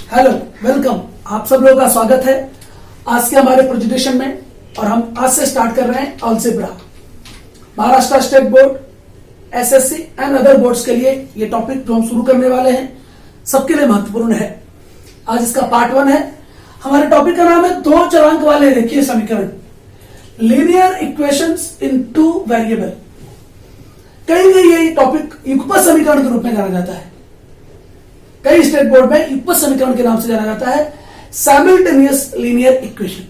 Hello, welcome. आप सब लोगों का स्वागत है आज के हमारे प्रेजेंटेशन में। और हम आज से स्टार्ट कर रहे हैं algebra. Maharashtra state board, SSC and other boards के लिए ये टॉपिक जो हम शुरू करने वाले हैं सबके लिए महत्वपूर्ण है। आज इसका पार्ट 1 है। हमारे टॉपिक का नाम है 2 चरांक वाले रेखीय समीकरण, लीनियर इक्वेशंस इन 2 वेरिएबल। कहीं कहीं ये टॉपिक युगपत समीकरण के रूप में जाना जाता है। कई स्टेट बोर्ड में युगपत समीकरण के नाम से जाना जाता है, साइमल्टेनियस लीनियर इक्वेशन।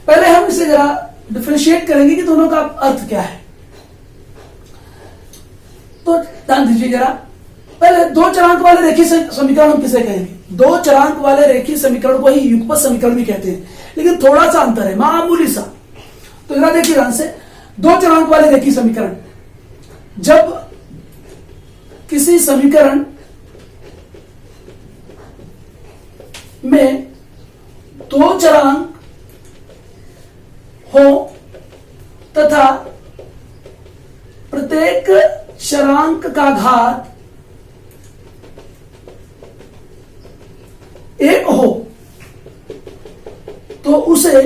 पहले हम इसे जरा डिफरेंशिएट करेंगे कि दोनों का अर्थ क्या है। तो ध्यान दीजिए जरा, पहले 2 चरांक वाले रेखीय समीकरण हम किसे कहेंगे? 2 चरांक वाले रेखीय समीकरण को ही युगपत समीकरण भी कहते हैं, लेकिन थोड़ा सा अंतर है, मामूली सा। तो जरा देखिए ध्यान से, 2 चरांक वाले रेखीय समीकरण, जब किसी समीकरण में 2 चरांक हो तथा प्रत्येक चरांक का घात 1 हो तो उसे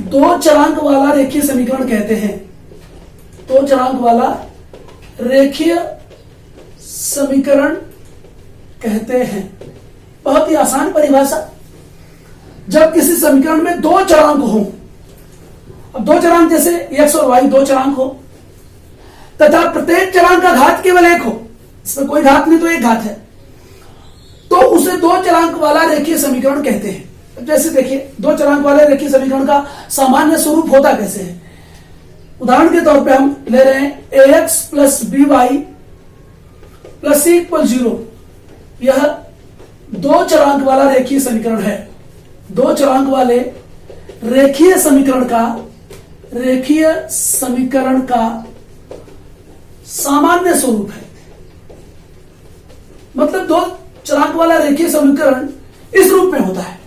2 चरांक वाला रेखीय समीकरण कहते हैं। 2 चरांक वाला रेखीय समीकरण कहते हैं। बहुत ही आसान परिभाषा। जब किसी समीकरण में 2 चरांक हो, अब 2 चरांक जैसे x और y 2 चरांक हो तथा प्रत्येक चरांक का घात केवल 1 हो, इसमें कोई घात नहीं तो एक घात है, तो उसे 2 चरांक वाला रेखीय समीकरण कहते हैं। जैसे देखिए, 2 चरांक वाले रेखीय समीकरण का सामान्य स्वरूप होता कैसे है। उदाहरण के तौर पे हम ले रहे हैं ax plus by plus c equal 0। यह 2 चरांक वाला रेखीय समीकरण है। 2 चरांक वाले रेखीय समीकरण का सामान्य स्वरूप है। मतलब 2 चरांक वाला रेखीय समीकरण इस रूप में होता है।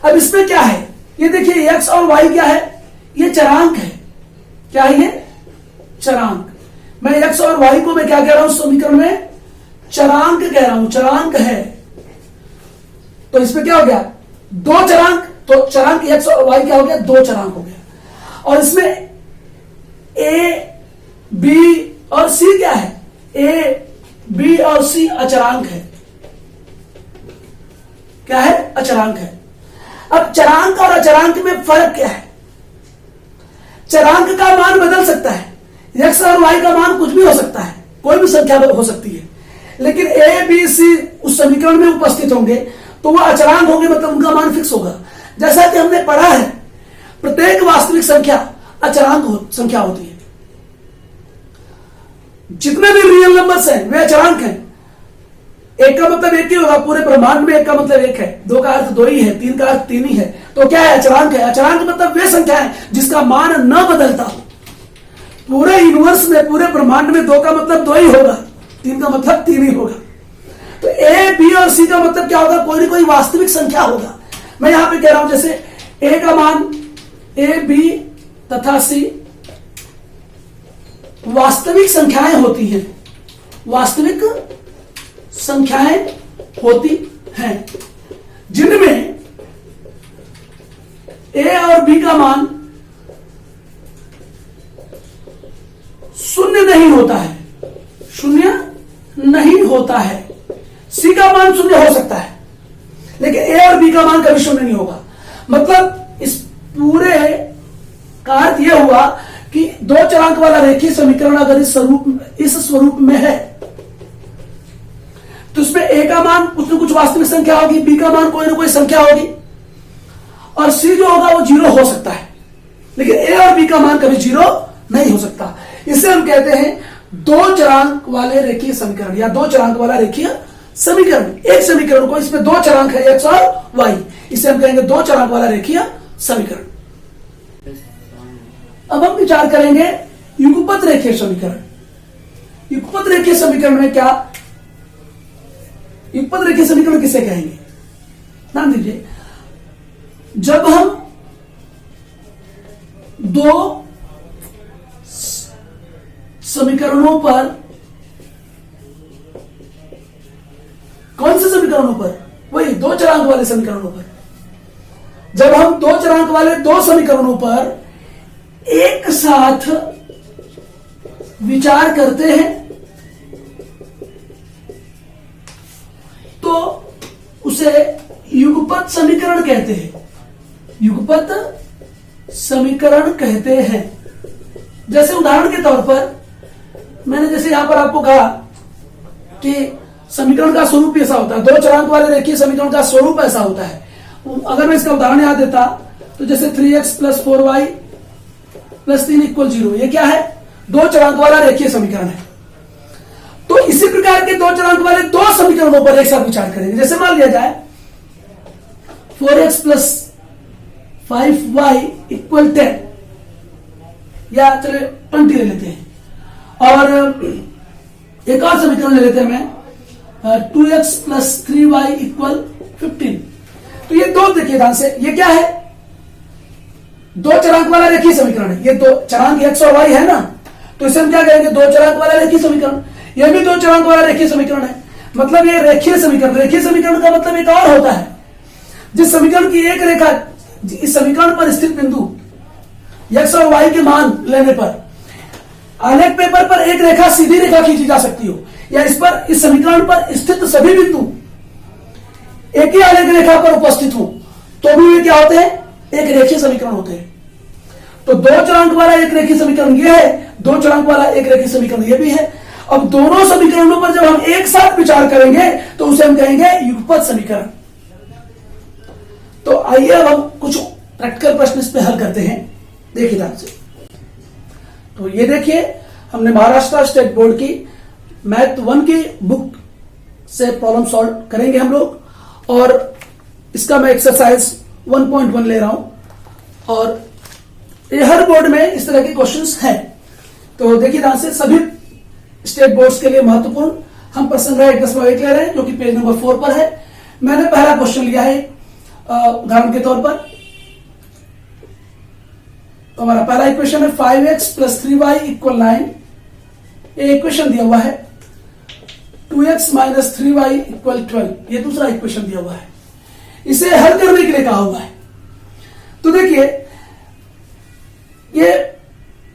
अब इसमें क्या है, ये देखिए x और y क्या है, ये चरांक है। क्या है ये? चरांक। मैं x और y को मैं क्या कह रहा हूं समीकरण में? चरांक कह रहा हूं, चरांक है। तो इसमें क्या हो गया? 2 चरांक, तो चरांक x और y क्या हो गया? 2 चरांक हो गया। और इसमें a, b और c क्या है? a, b और c अचरांक है। क्या है? अचरांक है। अब चरांक और अचरांक में फर्क क्या है? चरांक का मान बदल सकता है, x और y का मान कुछ भी हो सकता है, कोई भी संख्या हो सकती है, लेकिन a, b, c उस समीकरण में उपस्थित होंगे तो वह अचरांक होंगे, मतलब उनका मान फिक्स होगा। जैसा कि हमने पढ़ा है, प्रत्येक वास्तविक संख्या अचरांक संख्या होती है। जितने भी रियल नंबर्स हैं वे अचरांक हैं। 1 का मतलब 1 ही होगा, पूरे ब्रह्मांड में 1 का मतलब 1 है, 2 का अर्थ 2 ही है, 3 का अर्थ 3 ही है। तो क्या है? अचरांक है। अचरांक मतलब वे संख्या है जिसका मान न बदलता हो। पूरे यूनिवर्स में, पूरे ब्रह्मांड में 2 का मतलब 2 ही होगा, 3 का मतलब 3 ही होगा। तो a, b और c का मतलब क्या होगा? कोई ना कोई वास्तविक संख्या होगा। मैं यहां पे कह रहा हूं जैसे a का मान a, b तथा c वास्तविक संख्याएं होती हैं। वास्तविक संख्याएं होती हैं जिनमें a और b का मान 0 नहीं होता है, 0 नहीं होता है। C का मान 0 हो सकता है, लेकिन A और B का मान कभी 0 नहीं होगा। मतलब इस पूरे का अर्थ यह हुआ कि 2 चरांक वाला रेखीय समीकरण अगर इस स्वरूप में है तो उसमें A का मान कुछ न कुछ वास्तविक संख्या होगी, B का मान कोई ना कोई संख्या होगी, और C जो होगा वो 0 हो सकता है, लेकिन A और B का मान कभी 0 नहीं हो सकता। इसे हम कहते हैं 2 चरांक वाले रेखीय समीकरण या 2 चरांक वाला रेखीय समीकरण। एक समीकरण को, इसमें 2 चरांक है x और y, इसे हम कहेंगे 2 चरांक वाला रेखीय समीकरण। अब हम विचार करेंगे युगपत रेखीय समीकरण। युगपत रेखीय समीकरण में क्या, युगपत रेखीय समीकरण किसे कहेंगे? ध्यान दीजिए, जब हम 2 समीकरणों पर, कौन से समीकरणों पर? वही दो चरांक वाले समीकरणों पर, जब हम दो चरांक वाले दो समीकरणों पर एक साथ विचार करते हैं तो उसे युगपत समीकरण कहते हैं। युगपत समीकरण कहते हैं। जैसे उदाहरण के तौर पर मैंने जैसे यहां पर आपको कहा कि समीकरण का स्वरूप ऐसा होता है, दो चरांक वाले रेखीय समीकरण का स्वरूप ऐसा होता है। अगर मैं इसका उदाहरण याद देता तो जैसे 3x + 4y + 3 = 0, ये क्या है? दो चरांक वाला रेखीय समीकरण है। तो इसी प्रकार के दो चरांक वाले दो समीकरणों पर एक साथ विचार करेंगे। जैसे मान लिया जाए 4x + 5y = 10, या चले 20 ले लेते हैं, और एक और समीकरण ले लेते हैं मैं 2x + 3y = 15। तो ये दो, देखिए ध्यान से, ये क्या है? दो चरांक वाला रेखीय समीकरण है। ये दो चरांक x और y है ना, तो इसे हम क्या कहेंगे? दो चरांक वाला रेखीय समीकरण। यह भी दो चरांक वाला रेखीय समीकरण है। मतलब ये रेखीय समीकरण, रेखीय समीकरण का मतलब एक और होता है जिस समीकरण की एक रेखा, इस समीकरण पर स्थित बिंदु x और y के मान लेने पर अनेक पेपर पर एक रेखा सीधी रेखा खींची जा सकती हो, या इस समीकरण पर स्थित सभी बिंदु एक ही आलेख रेखा पर उपस्थित हो, तो भी वे क्या होते हैं? एक रेखीय समीकरण होते हैं। तो दो चरांक वाला एक रेखीय समीकरण ये है, दो चरांक वाला एक रेखीय समीकरण ये भी है। अब दोनों समीकरणों पर जब हम एक साथ विचार करेंगे तो उसे हम कहेंगे युगपत समीकरण। तो आइए अब हम कुछ प्रैक्टिकल प्रश्न इस पे हल करते हैं। देखिए ध्यान से। तो ये देखिए, हमने महाराष्ट्र स्टेट बोर्ड की मैथ 1 की बुक से प्रॉब्लम सॉल्व करेंगे हम लोग, और इसका मैं एक्सरसाइज 1.1 ले रहा हूं, और ये हर बोर्ड में इस तरह के क्वेश्चंस हैं। तो देखिए ध्यान से, सभी स्टेट बोर्ड्स के लिए महत्वपूर्ण हम प्रश्न 1.1 ले रहे हैं, जो कि पेज नंबर 4 पर है। मैंने पहला क्वेश्चन लिया है उदाहरण के तौर पर। तो हमारा पहला इक्वेशन है 5x + 3y = 9। ये इक्वेशन दिया हुआ है। 2x - 3y = 12, ये दूसरा इक्वेशन दिया हुआ है। इसे हल करने के लिए कहा हुआ है। तो देखिए, ये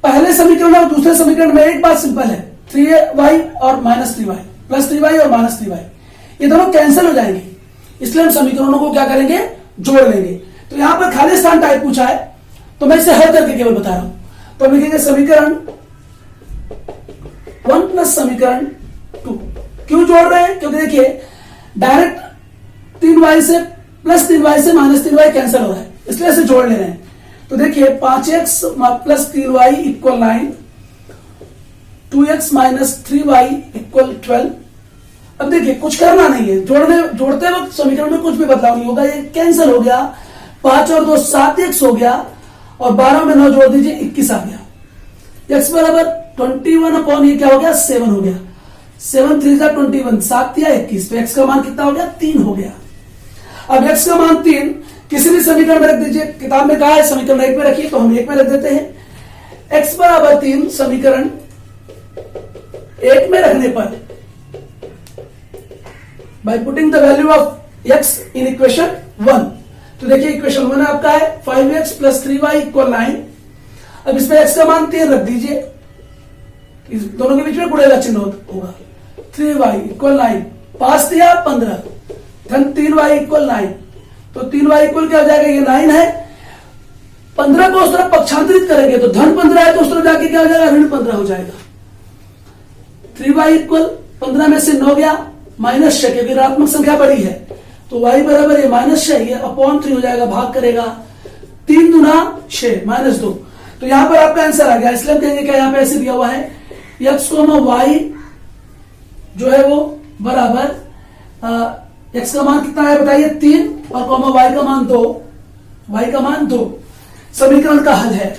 पहले समीकरण और दूसरे समीकरण में एक बात सिंपल है, 3y और -3y, +3y और -3y, ये दोनों कैंसिल हो जाएंगे। इसलिए हम समीकरणों को क्या करेंगे? जोड़ लेंगे। तो यहां पर खाली स्थान टाइप पूछा है, तो मैं इसे हल करके केवल बता रहा हूं। तो हम लिखेंगे समीकरण 1 + समीकरण 2। क्यों जोड़ रहे हैं? क्योंकि देखिए, डायरेक्ट 3y से +3y से -3y कैंसिल हो रहा है, इसलिए इसे जोड़ ले रहे हैं। तो देखिए 5x + 3y = 9, 2x - 3y = 12। अब देखिए, कुछ करना नहीं है, जोड़ते वक्त समीकरण में कुछ भी बदलाव नहीं होगा, ये कैंसिल हो गया। 5 और 2 7x हो गया, और 12 में 9 जोड़ दीजिए 21 आ गया। x बराबर 21 ये क्या हो गया? 7 हो गया। 7 3 जा 21, 7 या 21, तो x का मान कितना हो गया? 3 हो गया। अब x का मान 3 किसी भी समीकरण में रख दीजिए। किताब में कहा है समीकरण 1 में रखिए, तो हम 1 में रख देते हैं। x बराबर 3 समीकरण 1 में रखने पर, by putting the value of x in equation 1, तो देखिए इक्वेशन 1 आपका है 5x + 3y = 9। अब इसमें x का मान 3 रख दीजिए, इस दोनों के बीच में गुणे का चिन्ह होगा। 3y = 9, 5 दिया 15, धन 3y = 9, तो 3y = क्या हो जाएगा? ये 9 है। 15 को उस तरफ पक्षांतरित करेंगे तो धन 15 है, तो उस तरफ जाके क्या हो जाएगा? ऋण 15 हो जाएगा। 3y = 15 में से 9 गया, -6, क्योंकि ऋणात्मक संख्या बड़ी है, तो y बराबर ये -6, ये /3 हो जाएगा, भाग करेगा। 3 दूना 6, -2, तो यहां पर आपका आंसर आ गया। इसलिए हम कहेंगे क्या, यहां पे ऐसे दिया हुआ है x, y जो है वो बराबर x का मान कितना है बताइए? 3, और y का मान 2, y का मान 2 समीकरण का हल है।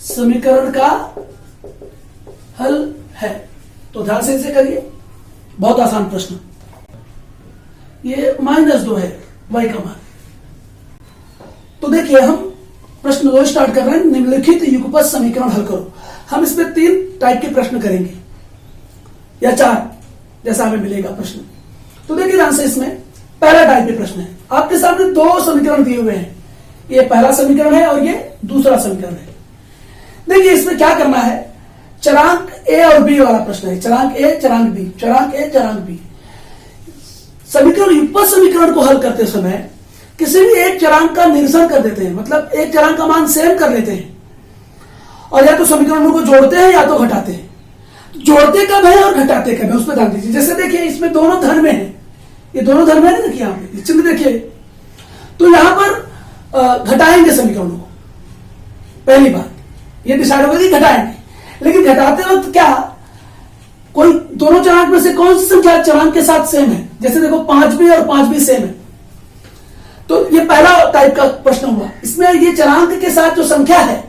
समीकरण का हल है। तो ध्यान से इसे करिए, बहुत आसान प्रश्न। ये -2 है y का मान। तो देखिए, हम प्रश्न 2 स्टार्ट कर रहे हैं। निम्नलिखित युगपत समीकरण हल करो। हम इसमें 3 टाइप के प्रश्न करेंगे, या 4, जैसा हमें मिलेगा प्रश्न। तो देखिए ध्यान से, इसमें पहला टाइप के प्रश्न है। आपके सामने दो समीकरण दिए हुए हैं, ये पहला समीकरण है और ये दूसरा समीकरण है। देखिए इसमें क्या करना है, चरांक ए और बी वाला प्रश्न है, चरांक ए चरांक बी, चरांक ए चरांक बी। समीकरण युगपत समीकरण को हल करते समय किसी भी एक चरांक का निरसन कर देते हैं, मतलब एक चरांक का मान सेम कर लेते हैं और या तो समीकरणों को जोड़ते हैं या तो घटाते हैं। जोड़ते कब है और घटाते कब है उस पर ध्यान दीजिए। जैसे देखिए इसमें दोनों धन में है, ये दोनों धन में है ना, देखिए यहाँ पे चिन्ह देखिए, तो यहां पर घटाएंगे समीकरणों को। पहली बात ये डिसाइड होगा कि घटाएंगे, लेकिन घटाते वक्त क्या कोई दोनों चरांक में से कौन सी संख्या चरांक के साथ सेम है। जैसे देखो 5 भी और 5 भी सेम है, तो ये पहला टाइप का प्रश्न हुआ। इसमें ये चरांक के साथ जो संख्या है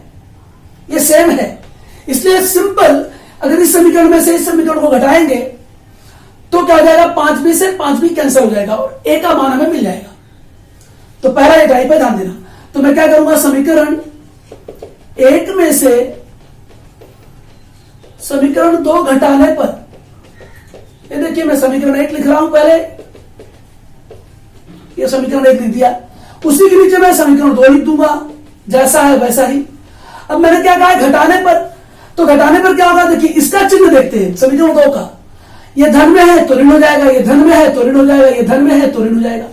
ये सेम है, इसलिए सिंपल अगर इस समीकरण में से इस समीकरण को घटाएंगे तो क्या हो जाएगा, 5b से 5b कैंसिल हो जाएगा और a का मान हमें मिल जाएगा। तो पहला ये टाइप है, ध्यान देना। तो मैं क्या करूंगा, समीकरण 1 में से समीकरण 2 घटाने पर, ये देखिए मैं समीकरण 1 लिख रहा हूं, पहले ये समीकरण 1 लिख दिया, उसी के नीचे मैं समीकरण 2 लिख दूंगा, जैसा है वैसा ही। अब मैंने क्या कहा है घटाने पर, तो घटाने पर क्या होगा, देखिए इसका चिन्ह देखते हैं समीकरण 2 का, ये धन में है तो ऋण हो जाएगा, ये धन में है तो ऋण हो जाएगा, ये धन में है तो ऋण हो जाएगा।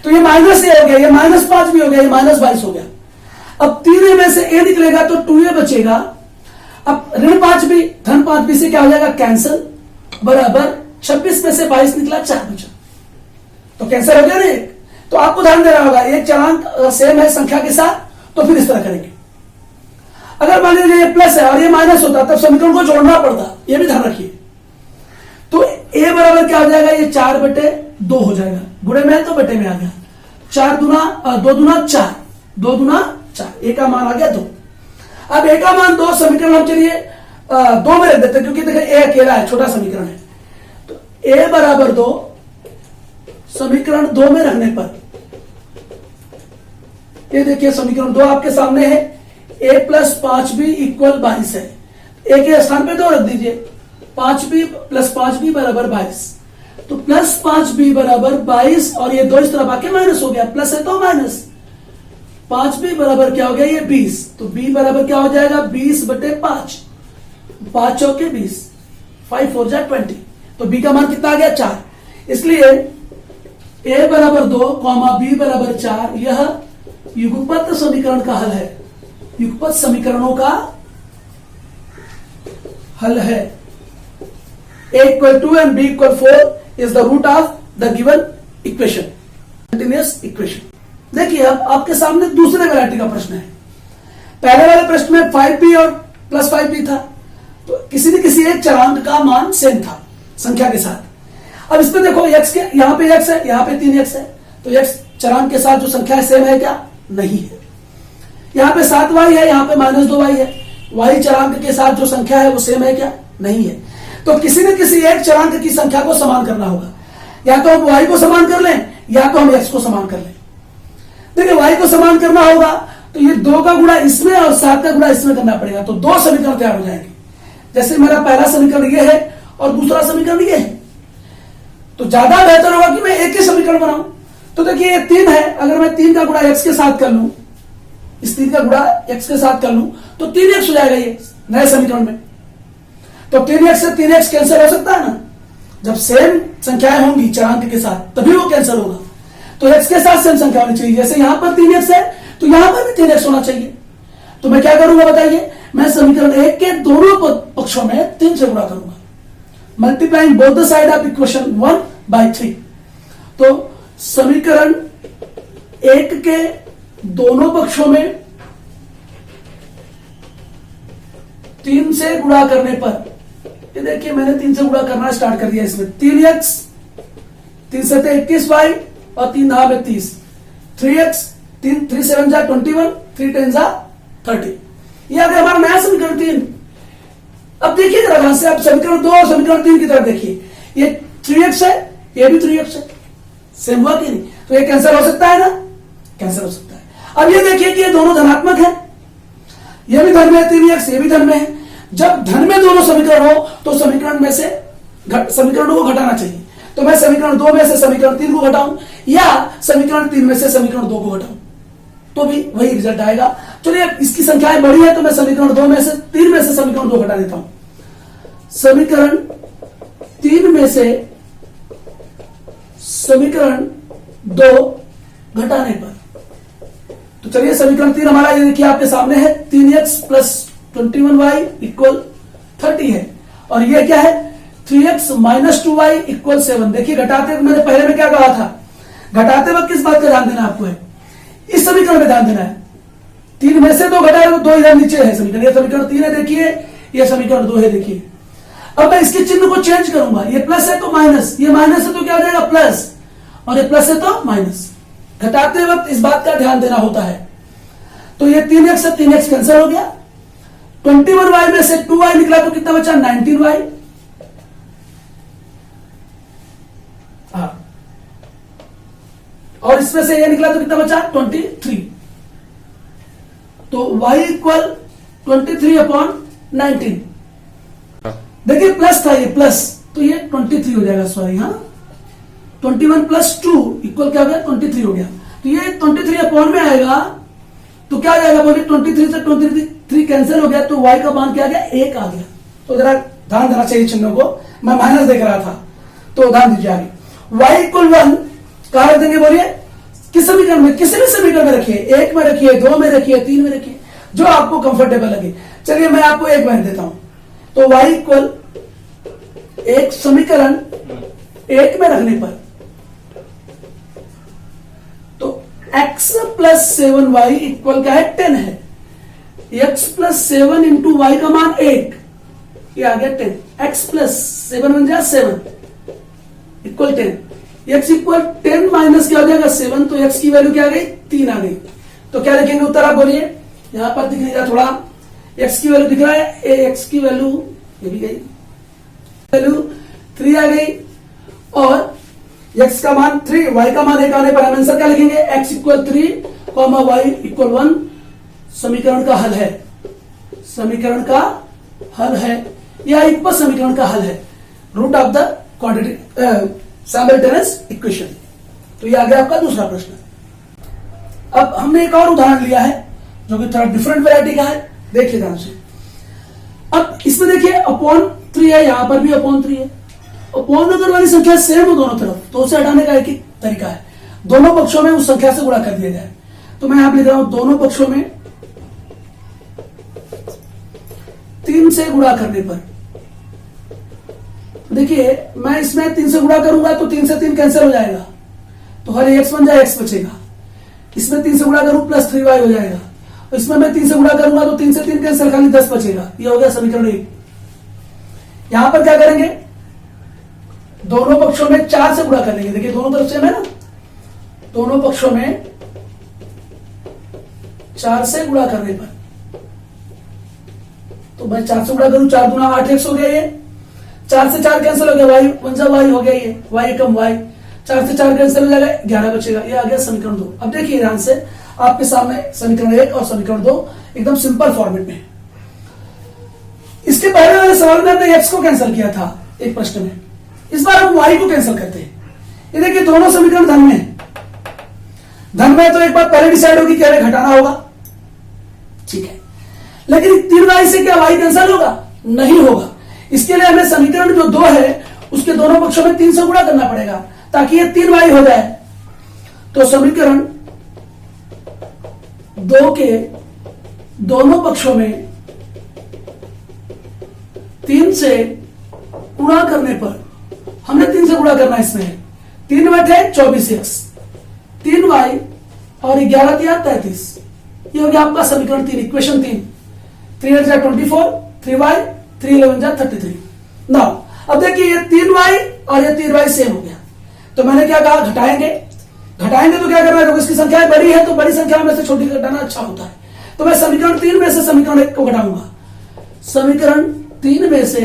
तो ये माइनस ए हो गया, ये -5 भी हो गया, ये -22 हो गया। अब 3a में से a निकलेगा तो 2a बचेगा। अब ऋण 5b धन 5b से क्या हो जाएगा, कैंसिल, बराबर 26 में से 22 निकला, 4 बचा, तो कैंसिल हो गया ना। तो आपको ध्यान देना होगा, एक चरांक सेम है संख्या के साथ तो फिर इस तरह करेंगे। अगर मान लीजिए ये प्लस है और ये माइनस होता तब समीकरण को जोड़ना पड़ता, ये भी ध्यान रखिए। तो a बराबर क्या हो जाएगा, ये 4/2 हो जाएगा, गुणे में है तो बटे में आ गया, 4 दूना 2 दूना 4, 2 दूना 4, a का मान आ गया 2। अब a का मान 2, समीकरण हम चलिए 2 में रख देते हैं क्योंकि देखिए a अकेला है, छोटा समीकरण है। तो a बराबर 2 समीकरण 2 में रखने पर, ये देखिए समीकरण 2 आपके सामने है, a + 5b = 22 है, a के स्थान पे 2 रख दीजिए, 5b + 5b = 22, तो +5b = 22 और ये 2 इस तरफ आके माइनस हो गया, प्लस है तो माइनस, 5b बराबर क्या हो गया, ये 20, तो b बराबर क्या हो जाएगा, 20/5, 5 चौके 20, 5 4 जा 20, तो b का मान कितना आ गया, 4। इसलिए a बराबर 2, b बराबर 4, यह युगपत समीकरण का हल है, युगपत समीकरणों का हल है। a = 2 and b = 4 is the root of the given equation, continuous equation। देखिए अब आपके सामने दूसरे वैरायटी का प्रश्न है। पहले वाले प्रश्न में 5b और +5b था, तो किसी न किसी एक चरांक का मान सेम था संख्या के साथ। अब इसमें देखो x के यहां पे x है, यहां पे 3x है, तो x चरांक के साथ जो संख्या है सेम है क्या, नहीं है। यहां पे 7y है, यहां पे -2y है, y चरांक के साथ जो संख्या है वो सेम है क्या, नहीं है। तो किसी न किसी एक चरांक की संख्या को समान करना होगा, या तो हम y को समान कर लें या तो हम x को समान कर लें। देखिए y को समान करना होगा तो ये 2 का गुणा इसमें और 7 का गुणा इसमें करना पड़ेगा, तो 2 समीकरण तैयार हो जाएंगे। जैसे मेरा पहला समीकरण ये है और दूसरा समीकरण ये है, तो ज्यादा बेहतर होगा कि मैं एक ही समीकरण बनाऊं। तो देखिए ये 3 है, अगर मैं 3 का गुणा x के साथ कर लूं, इस 3 का गुणा x के साथ कर लूं तो 3x हो जाएगा ये नए समीकरण में। तो 3x से 3x कैंसिल हो सकता है ना, जब सेम संख्याएं होंगी चरांक के साथ तभी वो कैंसिल होगा। तो x के साथ सेम संख्या होनी चाहिए, जैसे यहां पर 3x है तो यहां पर भी 3x होना चाहिए। तो मैं क्या करूंगा बताइए, मैं समीकरण 1 के दोनों पक्षों में 3 से गुणा करूंगा, multiplying both the side of equation 1/3। तो समीकरण 1 के दोनों पक्षों में 3 से गुणा करने पर, ये देखिए मैंने 3 से गुणा करना स्टार्ट कर दिया। इसमें 3x, 3 से 21y और 3 9 में 30, 3x, 3 7 जा 21, 3 10 जा 30। ये अगर हमारा नया समीकरण 3। अब देखिए जरा ध्यान से, आप समीकरण 2 और समीकरण 3 की तरफ देखिए, ये 3x है, ये भी 3x है, सेम हुआ कि नहीं, तो ये कैंसिल हो सकता है ना, कैंसिल हो सकता है। अब ये देखिए कि ये दोनों धनात्मक है, ये भी धन में है 3x, ये भी धन में है। जब धन में दोनों समीकरण हो तो समीकरण में से समीकरणों को घटाना चाहिए, तो मैं समीकरण 2 में से समीकरण 3 को घटाऊं या समीकरण 3 में से समीकरण 2 को घटाऊं तो भी वही रिजल्ट आएगा। चलिए इसकी संख्याएं बड़ी है तो मैं समीकरण 2 में से 3 में से समीकरण 2 घटा देता हूं। समीकरण 3 में से समीकरण 2 घटाने पर तो चलिए समीकरण 3 हमारा ये देखिए आपके सामने है 3x प्लस 21y इक्वल 30 है और ये क्या है 3x माइनस 2y इक्वल 7। देखिए घटाते वक्त मैंने पहले में क्या कहा था, घटाते वक्त किस बात का ध्यान देना आपको है, इस समीकरण में ध्यान देना है। 3 में से 2 घटाए तो 2 इधर नीचे है समीकरण, ये समीकरण 3 है देखिए, ये समीकरण 2 है देखिए। अब मैं इसके चिन्ह को चेंज करूंगा, ये प्लस है तो माइनस, ये माइनस है तो क्या हो जाएगा प्लस, और ये प्लस है तो माइनस। घटाते वक्त इस बात का ध्यान देना होता है। तो ये 3x से 3x कैंसिल हो गया, 21y में से 2y निकला तो कितना बचा 19y। और इसमें से ये निकला तो कितना बचा 23। तो y इक्वल 23/19। देखिए प्लस था ये प्लस, तो ये 23 हो जाएगा, सॉरी हाँ 21 प्लस 2 इक्वल क्या हो गया 23 हो गया। तो ये 23 अपॉन में आएगा तो क्या हो जाएगा बोलिए 23 से 23 कैंसिल हो गया तो y का मान क्या आ गया 1 आ गया। तो जरा ध्यान देना चाहिए चिन्हों को, मैं माइनस देख रहा था तो ध्यान दीजिए आगे। y इक्वल 1 कहा रख देंगे बोलिए किस समीकरण में, किसी भी समीकरण में रखिए, 1 में रखिए, 2 में रखिए, 3 में रखिए, जो आपको कंफर्टेबल लगे। चलिए मैं आपको 1 बना देता हूं। तो y इक्वल एक समीकरण 1 में रखने पर तो x प्लस 7y इक्वल क्या है 10 है। x प्लस 7 इंटू वाई का मान 1, ये आ गया 10। x प्लस 7 बन जाए 7 इक्वल 10। x इक्वल 10 माइनस क्या हो जाएगा 7, तो x की वैल्यू क्या आ गई 3 आ गई। तो क्या लिखेंगे उत्तर आप बोलिए, यहां पर दिख नहीं रहा थोड़ा, x की वैल्यू दिख रहा है, x की वैल्यू ये भी गई, वैल्यू 3 आ गई और x का मान 3, y का मान 1 आने पर हम आंसर क्या लिखेंगे x इक्वल 3 y इक्वल 1 समीकरण का हल है, समीकरण का हल है या इक्वल समीकरण का हल है, root of the quadratic simultaneous equation. तो ये आ गया आपका दूसरा प्रश्न। अब हमने एक और उदाहरण लिया है जो कि थोड़ा डिफरेंट वैरायटी का है, देखिए ध्यान से। अब इसमें देखिए अपॉन 3 है, यहां पर भी अपॉन 3 है। अपॉन अगर वाली संख्या सेम हो दोनों तरफ तो उसे हटाने का एक ही तरीका है, दोनों पक्षों में उस संख्या से गुणा कर दिया जाए। तो मैं यहां पर लिख रहा हूं दोनों पक्षों में 3 से गुणा करने पर, देखिए मैं इसमें 3 से गुणा करूंगा तो 3 से 3 कैंसिल हो जाएगा, तो हर x बन जाए x बचेगा। इसमें 3 से गुणा करूं प्लस 3y हो जाएगा, और इसमें मैं 3 से गुणा करूंगा तो 3 से 3 कैंसिल, खाली 10 बचेगा। ये हो गया समीकरण 1। यहां पर क्या करेंगे, दोनों पक्षों में 4 से गुणा कर लेंगे। देखिए दोनों तरफ सेम है ना, दोनों पक्षों में 4 से गुणा करने पर तो मैं 4 से गुणा करूं, 4 दूना 8x हो गया, ये 4 से 4 कैंसिल हो गया, y 1 y हो गया, ये y कम y, 4 से 4 कैंसिल हो जाएगा, 11 बचेगा। ये आ गया समीकरण 2। अब देखिए ध्यान से, आपके सामने समीकरण 1 और समीकरण 2 एकदम सिंपल फॉर्मेट में। इसके पहले वाले सवाल में हमने x को कैंसिल किया था एक प्रश्न में, इस बार हम y को कैंसिल करते हैं। ये देखिए दोनों समीकरण धन में, धन में तो एक बात पहले डिसाइड होगी कि हमें घटाना होगा, ठीक है, लेकिन 3y से क्या y कैंसिल होगा, नहीं होगा। इसके लिए हमें समीकरण जो 2 है उसके दोनों पक्षों में 3 से गुणा करना पड़ेगा ताकि ये 3y हो जाए। तो समीकरण 2 के दोनों पक्षों में 3 से गुणा करने पर, हमने 3 से गुणा करना, इसमें 3 बटे 24x, 3y और 11 दिया 33। ये हो गया आपका समीकरण 3, इक्वेशन 3। 3 जा 24, 3y, 3 11 जा 33। नाउ अब देखिए ये 3y और ये 3y सेम हो गया, तो मैंने क्या कहा घटाएंगे, घटाएंगे तो क्या करना है, इसकी संख्या बड़ी है तो बड़ी संख्या में से छोटी घटाना अच्छा होता है। तो मैं समीकरण 3 में से समीकरण 1 को घटाऊंगा, समीकरण 3 में से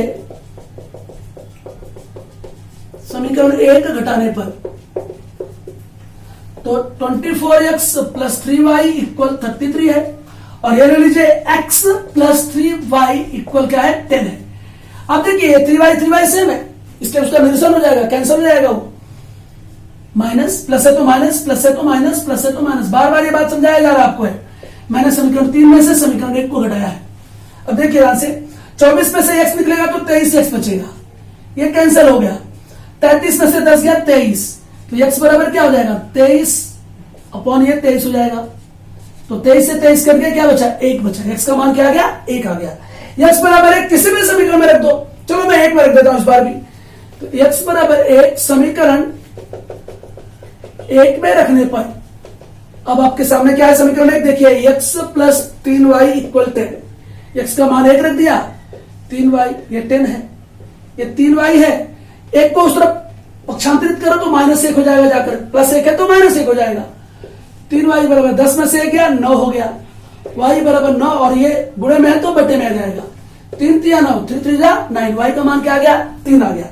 समीकरण 1 घटाने पर तो 24x प्लस 3y इक्वल 33 है, और ये ले लीजिए x प्लस 3y इक्वल क्या है 10 है। अब देखिए 3y सेम है, इसलिए उसका निरसन हो जाएगा, कैंसिल हो जाएगा वो, माइनस, प्लस है तो माइनस, प्लस है तो माइनस, प्लस है तो माइनस, बार बार ये बात समझाया जा रहा है आपको है। मैंने समीकरण 3 में से समीकरण 1 को घटाया है। अब देखिए ध्यान से, 24 में से x निकलेगा तो 23x बचेगा, ये कैंसिल हो गया। 33 में से 10 गया 23, तो x बराबर क्या हो जाएगा 23 अपॉन ये 23 हो जाएगा। तो 23 से 23 करके क्या बचा, 1 बचा। x का मान क्या आ गया, 1 आ गया। x बराबर 1 किसी भी समीकरण में रख दो, चलो मैं 1 में रख देता हूं इस बार भी। तो x बराबर 1 समीकरण 1 में रखने पर अब आपके सामने क्या है समीकरण 1, देखिए x plus 3y equal 10। x का मान 1 रख दिया, 3y ये 10 है, ये 3y है। 1 को उस तरफ पक्षांतरित करो तो -1 हो जाएगा, जाकर +1 है तो -1 हो जाएगा। 3y बराबर 10 में से 1 गया 9 हो गया, y बराबर 9 और ये गुणे में है तो बटे में आ जाएगा। 3 3 9, 3 3 9, y का मान क्या आ गया 3 आ गया।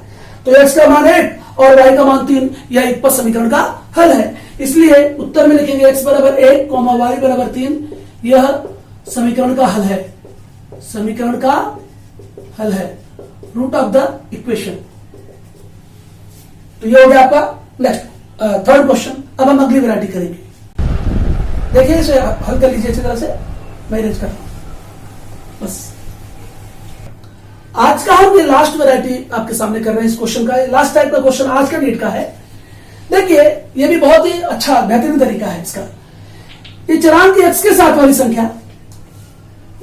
तो x का मान 1 और y का मान 3, यह इक्पत समीकरण का हल है। इसलिए उत्तर में लिखेंगे x बराबर 1, y बराबर 3, यह समीकरण का हल है, समीकरण का हल है, रूट ऑफ द इक्वेशन। तो ये हो गया आपका नेक्स्ट थर्ड क्वेश्चन। अब हम अगली वैरायटी करेंगे। देखिए इसे हल कर लीजिए अच्छी तरह से, मैं अरेंज कर रहा हूं बस। आज का हम ये लास्ट वैरायटी आपके सामने कर रहे हैं इस क्वेश्चन का, लास्ट टाइप का क्वेश्चन आज का नीट का है। देखिए ये भी बहुत ही अच्छा बेहतरीन तरीका है इसका। ये चरांक x के साथ वाली संख्या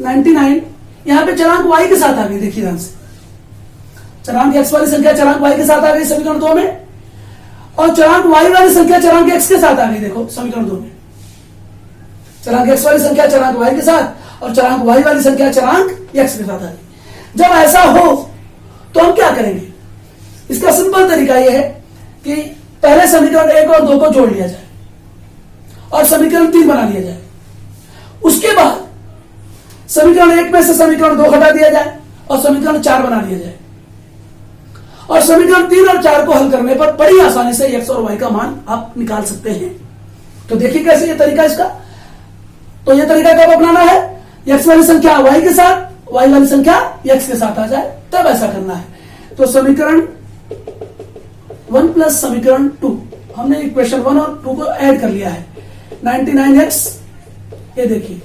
99 यहां पे चरांक y के साथ आ गई। देखिए ध्यान से, चरांक x वाली संख्या चरांक y के साथ आ गई समीकरण 2 में, और चरांक y वाली संख्या चरांक x के साथ आ गई। देखो समीकरण 2 में चरांक x वाली संख्या चरांक y के साथ और चरांक y वाली संख्या चरांक x के साथ आ गई। जब ऐसा हो तो हम क्या करेंगे, इसका सिंपल तरीका यह है कि पहले समीकरण 1 और 2 को जोड़ लिया जाए और समीकरण 3 बना लिया जाए। उसके बाद समीकरण 1 में से समीकरण 2 हटा दिया जाए और समीकरण 4 बना लिया जाए। और समीकरण 3 और 4 को हल करने पर बड़ी आसानी से x और y का मान आप निकाल सकते हैं। तो देखिए कैसे ये तरीका इसका। तो ये तरीका कब अपनाना है, x वाली संख्या y के साथ, y वाली संख्या x के साथ आ जाए तब ऐसा करना है। तो समीकरण 1 प्लस समीकरण 2, हमने इक्वेशन 1 और 2 को ऐड कर लिया है। 99x, ये देखिए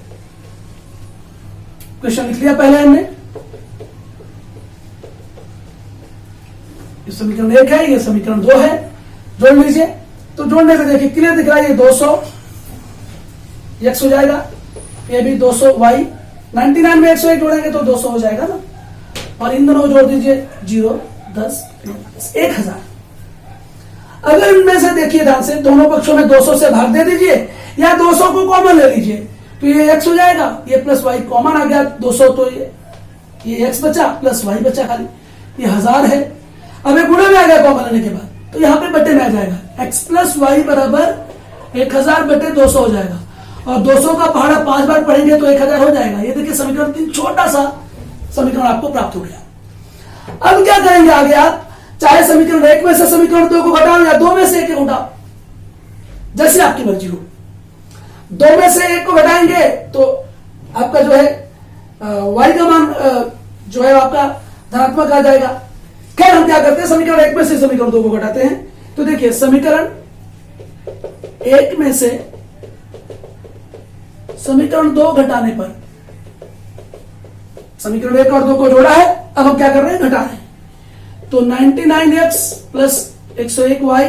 इक्वेशन लिख लिया पहले हमने, ये समीकरण 1 है, ये समीकरण 2 है, जोड़ लीजिए। तो जोड़ने से देखिए क्लियर दिख रहा है, ये 200 x हो जाएगा, ये भी 200 y, 99 में 101 जोड़ेंगे तो 200 हो जाएगा ना, और इन दोनों को जोड़ दीजिए 0 10 1000। अगर इनमें से देखिए ध्यान से दोनों पक्षों में 200 से भाग दे दीजिए या 200 को कॉमन ले लीजिए तो ये x हो जाएगा, ये प्लस y कॉमन आ गया 200, तो ये x बचा प्लस y बचा, खाली ये 1000 है। अब ये गुणे में आ गया कॉमन लेने के बाद, तो यहाँ पे बटे में आ जाएगा, x प्लस वाई बराबर 1000 बटे 200 हो जाएगा, और 200 का पहाड़ा 5 बार पढ़ेंगे तो 1000 हो जाएगा। ये देखिए समीकरण 3 छोटा सा समीकरण आपको प्राप्त हो गया। अब क्या करेंगे आगे आप, चाहे समीकरण 1 में से समीकरण 2 को घटाओ या 2 में से 1 को घटाओ, जैसे आपकी मर्जी हो। 2 में से 1 को घटाएंगे तो आपका जो है y का मान जो है आपका धनात्मक आ जाएगा। खैर हम क्या करते हैं, समीकरण 1 में से समीकरण 2 को घटाते हैं। तो देखिए समीकरण 1 में से समीकरण 2 घटाने पर, समीकरण 1 और 2 को जोड़ा है, अब हम क्या कर रहे हैं, घटा रहे हैं। तो 99x plus 101y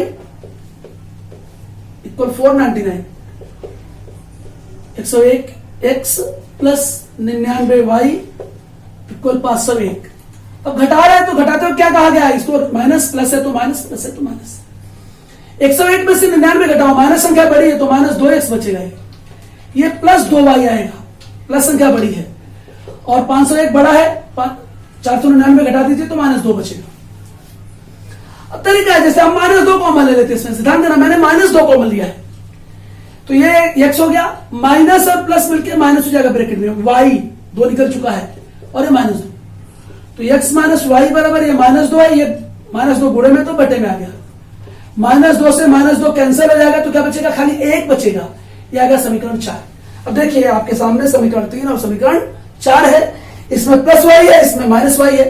equal 499, 101x plus 99y equal 501। अब घटा रहे हैं तो घटाते हो क्या कहा गया है, इसको माइनस, प्लस है तो माइनस, प्लस है तो माइनस। 101 में से 99 घटाओ, माइनस संख्या बड़ी है तो माइनस 2x बचेगा, ये प्लस 2y आएगा, प्लस संख्या बड़ी है, और 501 बड़ा है, 499 घटा दीजिए तो माइनस 2 बचेगा। अब तरीका है जैसे हम माइनस 2 कॉमन ले लेते हैं, इसमें ध्यान देना मैंने माइनस 2 कॉमन लिया है, तो ये x हो गया, माइनस और प्लस मिलकर माइनस हो जाएगा ब्रैकेट में, y 2 निकल चुका है और ये माइनस 2, तो x माइनस वाई बराबर ये माइनस 2 है, ये माइनस 2 गुणे में तो बटे में आ गया, माइनस 2 से माइनस 2 कैंसिल हो जाएगा तो क्या बचेगा, खाली 1 बचेगा, ये आ गया समीकरण 4। अब देखिए आपके सामने समीकरण 3 और समीकरण 4 है, इसमें प्लस वाई है, इसमें माइनस वाई है।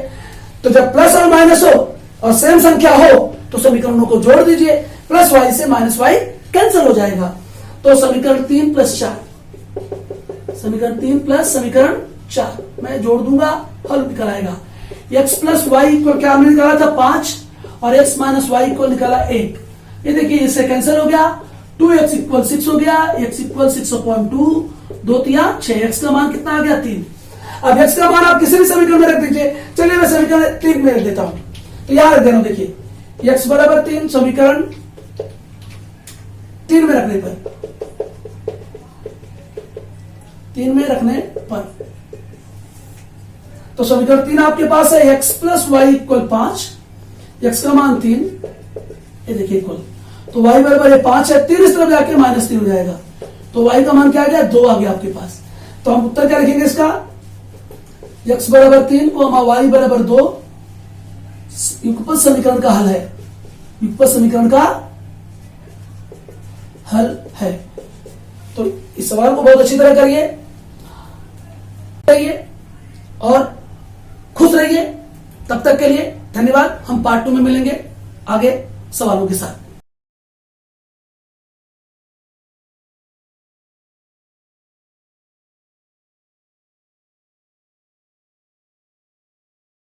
तो जब प्लस और माइनस हो और सेम संख्या हो तो समीकरणों को जोड़ दीजिए, प्लस वाई से माइनस वाई कैंसिल हो जाएगा। तो समीकरण 3 प्लस 4, समीकरण 3 प्लस समीकरण 4 मैं जोड़ दूंगा, हल निकल आएगा। x प्लस वाई को क्या हमने निकाला था 5 और x माइनस वाई को निकाला 1। ये देखिए इससे कैंसिल हो गया, 2x इक्वल 6 हो गया, x इक्वल 6/2, 2 3 6, x का मान कितना आ गया 3। अब x का मान आप किसी भी समीकरण में रख दीजिए। चलिए मैं समीकरण 3 में रख देता हूं, तो यहां रख देना। देखिए x बराबर 3 समीकरण 3 में रखने पर, 3 में रखने पर तो समीकरण 3 आपके पास है x plus y equal 5, x का मान 3, ये देखिए इक्वल, तो y बराबर 5 है, 3 इस तरफ जाके -3 हो जाएगा, तो y का मान क्या आ गया 2 आ गया आपके पास। तो हम उत्तर क्या लिखेंगे इसका, x बराबर 3 को y बराबर 2 युगपत समीकरण का हल है, युगपत समीकरण का हल है। तो इस सवाल को बहुत अच्छी तरह करिए और खुश रहिए। तब तक के लिए धन्यवाद। हम पार्ट 2 में मिलेंगे आगे सवालों के साथ।